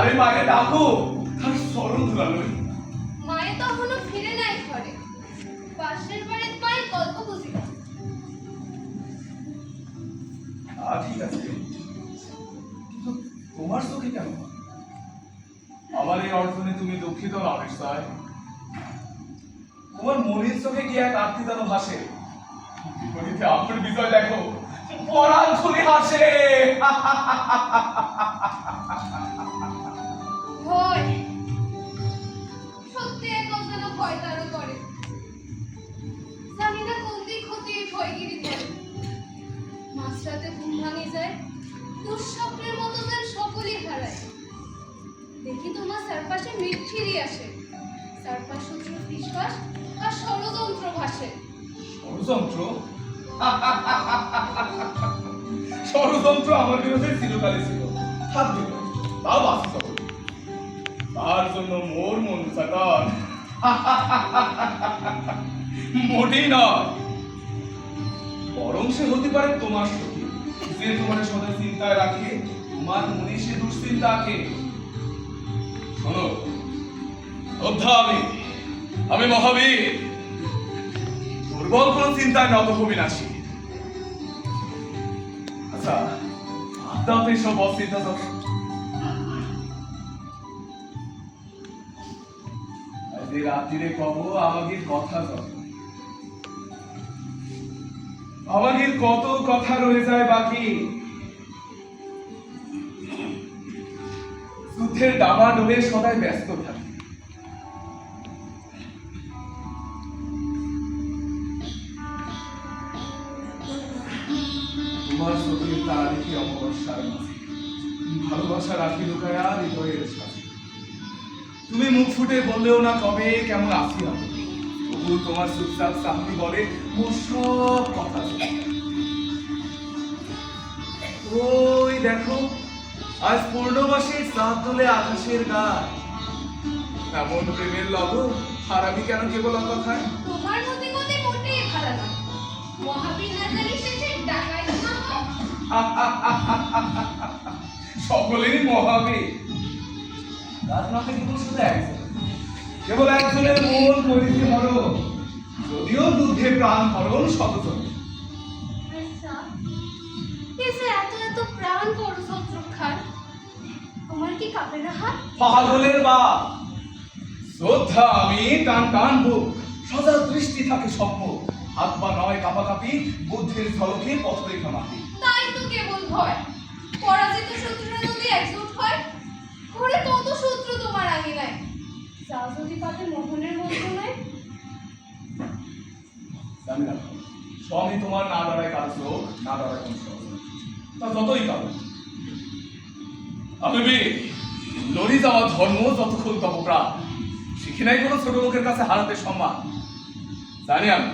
আরে মাকে ডাকো, তার স্মরণ ধুলালই। মায়ে তখনও ফিরে নাই ঘরে, পাশের বাড়ির মায়ের গল্প বুঝিল। ঠিক আছে, কিন্তু তোমার চোখে কেন? আমার এই অর্জনে তুমি দুঃখিত না নিশ্চয়? তোমার মনির চোখে কি এক আরতি যেন ভাসে। বিপরীতে আমার বিজয় দেখো, পরাণ খুলে হাসে। ভয়, সত্যি এক অজানা ভয় তারা করে। জানি না কোন দিক হতে এই ভয়গিরি করে। মাঝরাতে ঘুম ভাঙে যায়, দুঃস্বপ্নের মতো যেন সকলই হারায়। দেখি তোমার চারপাশে মিটফিরি আসে, চারপাশ সূত্র ফিসফাস আর ষড়যন্ত্র ভাসে। ষড়যন্ত্র? ষড়যন্ত্র আমার বিরুদ্ধে চিরকালে ছিল, থাকবে, তাও বাস্তব। তার জন্য মোর মন সাকান মোটেই নয়, বরং সে হতে পারে তোমার সখী, যে তোমার সদা চিন্তায় রাখে, তোমার মনে সে দুশ্চিন্তা আঁকে। শোনো শ্রদ্ধা, আমি মহাবীর, দুর্বল কোন চিন্তায় নত হবি না সে। আচ্ছা, আপনার তো এইসব অচিন্তা তো রাত্রিরে কব আমাকে কথা যত, আমাকে কত কথা রয়ে যায় বাকি। যুদ্ধের ডামাডোলে সদাই ব্যস্ত থাকে। তোমার চোখের তারা দেখি অমাবস্যার মাঝে, ভালোবাসা রাখি লুকায়া হৃদয়ের সাথে। তুমি মুখ ফুটে বললেও না কবে কেমন আছি আমি, তবু তোমার চুপচাপ চাকরি বলে মোর সব কথা। ওই দেখো, আজ পূর্ণমাসের চাঁদ তোলে আকাশের গায়ে। এমন প্রেমের লগন আর আমি কেন কেবল কথায়? তোমার মতে মতে মোটেই ভালো না। মহাবীর না জানি শেষে ডাকাই না হয়। সকলেরই মহাবীর, তার নামে কেবল শুধু একজন, কেবল একজনের মন করিতে মরণ, যদিও যুদ্ধে প্রাণ হরণ শতজন। আচ্ছা, এসে এত এত প্রাণ করো শত্রুখান, তোমার কি কাঁপে না হাত? পাগলের বাপ, শ্রদ্ধা আমি টান টানবো, সদা দৃষ্টি থাকে সম্মুখ, হাত পা নয় কাঁপাকাঁপি, বুদ্ধির ঝলকে পথরেখা মাটি। তাই তো কেবল ভয়, পরাজিত শত্রুরা যদি একজোট হয়, ঘরে কত শত্রু তোমার আঙিনায়, যা যদি পাবে মোহনের মন্ত্রণায়। জানি না, স্বামী তোমার না দাঁড়ায় কাজ লোক, না দাঁড়ায় কোন ষড়যন্ত্র, তা যতই কারণ। আমি লড়ি যাওয়া ধর্ম যতক্ষণ তপপ্রাণ, শিখি নাই কোনো ছোট লোকের কাছে হারাতে সম্মান। জানি আমি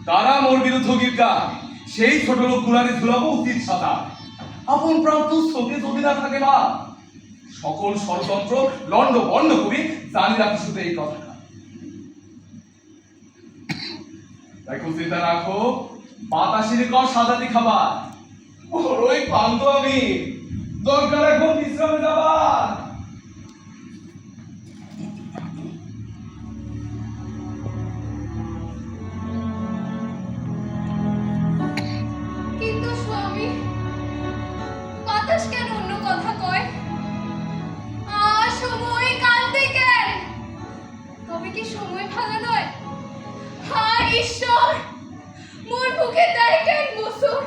কারা মোর বিরুদ্ধ গীত গায়, সেই ছোট লোক গুলারে ঝুলাবো উচিত সাদা। আপন প্রাণ তো চোখে যদি না থাকে বা, সকল ষড়যন্ত্র লন্ড বন্ড করি, জানি রাখি শুধু এই কথাটা। দেখো চিন্তা রাখো, বাতাসির কর সাজাতি খাবার, ওই পান্ত আমি দরকার এখন বিশ্রামে যাবার। কিন্তু স্বামী, বাতাস কেন অন্য কথা কয়? সময় কান্দি কেন? তবে কি সময় ভালো নয়? হায় ঈশ্বর, মোর মুখে দেয় কেন মুসুর?